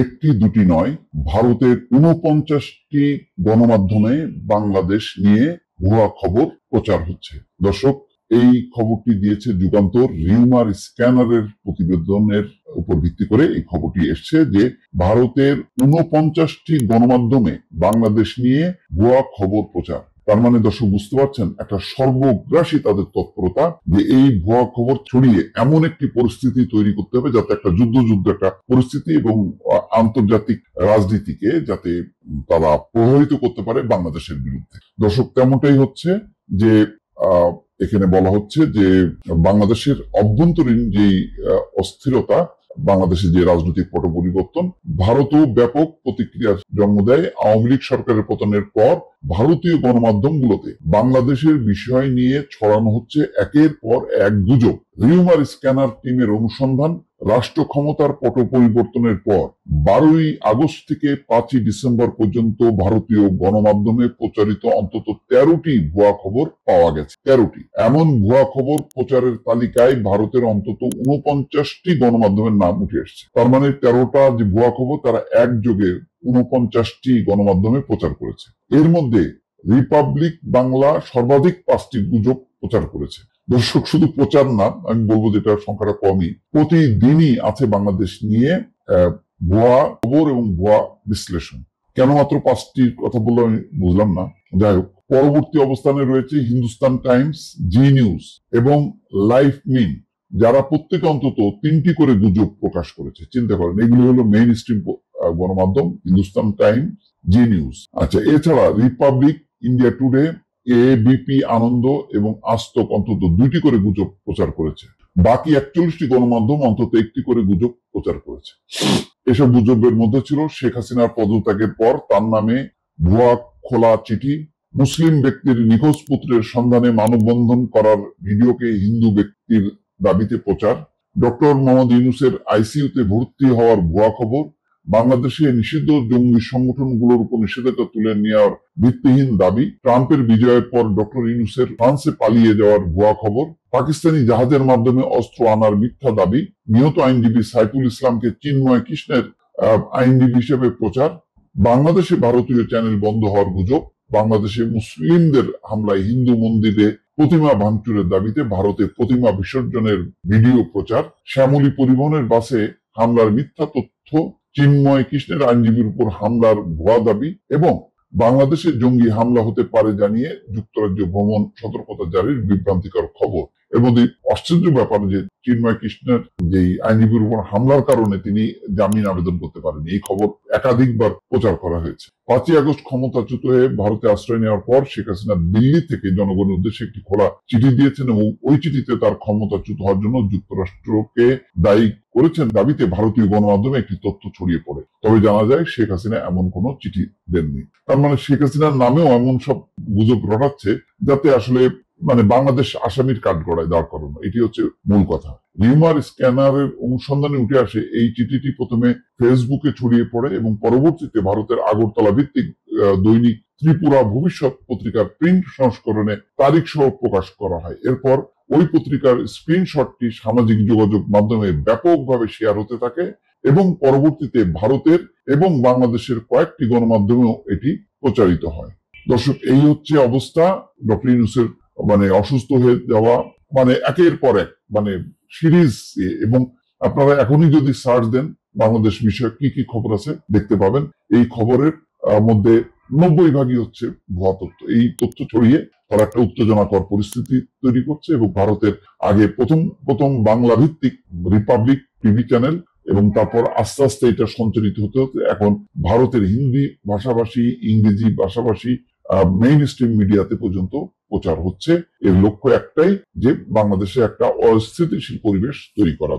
একটি দুটি নয়, ভারতের 49টি গণমাধ্যমে বাংলাদেশ নিয়ে ভুয়া খবর প্রচার হচ্ছে। দর্শক, এই খবরটি দিয়েছে যুগান্তর। রিউমার স্ক্যানারের প্রতিবেদনের উপর ভিত্তি করে এই খবরটি এসছে যে ভারতের 49টি গণমাধ্যমে বাংলাদেশ নিয়ে ভুয়া খবর প্রচার। তার মানে দর্শক বুঝতে পারছেন, একটা সর্বগ্রাসী তাদের তৎপরতা যে এই ভুয়া খবর ছড়িয়ে এমন একটি পরিস্থিতি তৈরি করতে হবে যাতে একটা যুদ্ধ একটা পরিস্থিতি এবং আন্তর্জাতিক রাজনীতিকে যাতে তারা প্রভাবিত করতে পারে বাংলাদেশের বিরুদ্ধে। দর্শক, তেমনটাই হচ্ছে যে এখানে বলা হচ্ছে যে বাংলাদেশের অভ্যন্তরীণ যে অস্থিরতা, বাংলাদেশের যে রাজনৈতিক পট পরিবর্তন, ভারতও ব্যাপক প্রতিক্রিয়ার জন্ম দেয়। আওয়ামী লীগ সরকারের পতনের পর ভারতীয় গণমাধ্যমগুলোতে বাংলাদেশের বিষয় নিয়ে ছড়ানো হচ্ছে একের পর এক গুজব। রিউমার স্ক্যানার টিমের অনুসন্ধান, রাষ্ট্র ক্ষমতার পট পরিবর্তনের পর 12ই আগস্ট থেকে 5ই ডিসেম্বর পর্যন্ত ভারতীয় গণমাধ্যমে প্রচারিত অন্তত 13টি ভুয়া খবর পাওয়া গেছে। 13টি এমন ভুয়া খবর প্রচারের তালিকায় ভারতের অন্তত 49টি গণমাধ্যমের নাম উঠে এসেছে। তার মানে 13টা যে ভুয়া খবর তারা একযোগে 49টি গণমাধ্যমে প্রচার করেছে। এর মধ্যে রিপাবলিক বাংলা সর্বাধিক 5টি গুজব প্রচার করেছে। দর্শক, শুধু প্রচার না, আমি বলবো যে এটার সংখ্যাটা কমই। প্রতিদিনই আছে বাংলাদেশ নিয়ে ভুয়া খবর এবং ভুয়া বিশ্লেষণ। কেন মাত্র 5টির কথা বললো আমি বুঝলাম না। যাই হোক, পরবর্তী অবস্থানে রয়েছে হিন্দুস্তান টাইমস, জি নিউজ এবং লাইফ মিন, যারা প্রত্যেকে অন্তত 3টি করে গুজব প্রকাশ করেছে। চিন্তা করেন, এগুলো হলো মেইন স্ট্রিম গণমাধ্যম, হিন্দুস্তান টাইমস, জি নিউজ। আচ্ছা, এছাড়া রিপাবলিক, ইন্ডিয়া টুডে, এবিপি আনন্দ এবং আজতক অন্তত 2টি করে গুজব প্রচার করেছে। বাকি 41টি গণমাধ্যম অন্তত 1টি করে গুজব প্রচার করেছে। এসব গুজবের মধ্যে ছিল শেখ হাসিনার পদত্যাগের পর তার নামে ভুয়া খোলা চিঠি, মুসলিম ব্যক্তির নিখোঁজ পুত্রের সন্ধানে মানববন্ধন করার ভিডিওকে হিন্দু ব্যক্তির দাবিতে প্রচার, ডক্টর মোহাম্মদ ইউনূসের আইসিইউতে ভর্তি হওয়ার ভুয়া খবর, বাংলাদেশে নিষিদ্ধ জঙ্গি সংগঠনগুলোর উপর নিষেধাজ্ঞা তুলে নেওয়ার ভিত্তিহীন দাবি, ট্রাম্পের বিজয়ের পর ডক্টর ইউনূসের ফ্রান্সে পালিয়ে যাওয়ার ভুয়া খবর, পাকিস্তানি জাহাজের মাধ্যমে অস্ত্র আনার মিথ্যা দাবি, নিহত আইনজীবী সাইফুল ইসলামকে চিন্ময় কৃষ্ণের আইনজীবী হিসেবে প্রচার, বাংলাদেশে ভারতীয় চ্যানেল বন্ধ হওয়ার গুজব, বাংলাদেশে মুসলিমদের হামলায় হিন্দু মন্দিরে প্রতিমা ভাঙচুরের দাবিতে ভারতে প্রতিমা বিসর্জনের ভিডিও প্রচার, শ্যামলী পরিবহনের বাসে হামলার মিথ্যা তথ্য, চিন্ময় কৃষ্ণের আইনজীবীর উপর হামলার ভুয়া দাবি এবং বাংলাদেশে জঙ্গি হামলা হতে পারে জানিয়ে যুক্তরাজ্য ভ্রমণ সতর্কতা জারির বিভ্রান্তিকর খবর। এর মধ্যে আশ্চর্য ব্যাপার যে চিন্ময় কৃষ্ণের যে আইনজীবীর উপর হামলার কারণে তিনি জামিন আবেদন করতে পারেন, এই খবর একাধিকবার প্রচার করা হয়েছে। 5ই আগস্ট ক্ষমতাচ্যুত হয়ে ভারতে আশ্রয় নেওয়ার পর শেখ হাসিনা দিল্লি থেকে জনগণের উদ্দেশ্যে একটি খোলা চিঠি দিয়েছেন এবং ওই চিঠিতে তার ক্ষমতাচ্যুত হওয়ার জন্য যুক্তরাষ্ট্রকে দায়ী করেছেন দাবিতে ভারতীয় গণমাধ্যমে একটি তথ্য ছড়িয়ে পড়ে। তবে জানা যায় শেখ হাসিনা এমন কোনো চিঠি দেননি। তার মানে শেখ হাসিনার নামেও এমন সব গুজব রটাচ্ছে যাতে আসলে বাংলাদেশ আসামির কাঠগড়ায় দাঁড় করানো, এটি হচ্ছে মূল কথা। রিউমার স্ক্যানারের অনুসন্ধানে উঠে আসে এই চিঠিটি প্রথমে ফেসবুকে ছড়িয়ে পড়ে এবং পরবর্তীতে ভারতের আগরতলা ভিত্তিক দৈনিক ত্রিপুরা ভবিষ্যৎ পত্রিকার প্রিন্ট সংস্করণে তারিখ সহ প্রকাশ করা হয়। এরপর ওই পত্রিকার স্ক্রিনশটটি সামাজিক যোগাযোগ মাধ্যমে ব্যাপকভাবে শেয়ার হতে থাকে এবং পরবর্তীতে ভারতের এবং বাংলাদেশের কয়েকটি গণমাধ্যমেও এটি প্রচারিত হয়। দর্শক, এই হচ্ছে অবস্থা। ডক্টর ইউনূসের অসুস্থ হয়ে যাওয়া একের পর এক সিরিজ, এবং আপনারা এখনই যদি সার্চ দেন বাংলাদেশ বিষয়ে কি কি খবর আছে দেখতে পাবেন। এই খবরের মধ্যে 90% হচ্ছে ভুয়া তথ্য। এই তথ্য ছড়িয়ে তারা একটা উত্তেজনাকর পরিস্থিতি তৈরি করছে এবং ভারতের আগে প্রথম বাংলা ভিত্তিক রিপাবলিক টিভি চ্যানেল এবং তারপর আস্তে আস্তে এটা সঞ্চারিত হতে হতে এখন ভারতের হিন্দি ভাষাভাষী, ইংরেজি ভাষাভাষী মেইন স্ট্রিম মিডিয়াতে পর্যন্ত প্রচার হচ্ছে। এর লক্ষ্য একটাই, যে বাংলাদেশে একটা অস্থিতিশীল পরিবেশ তৈরি করা।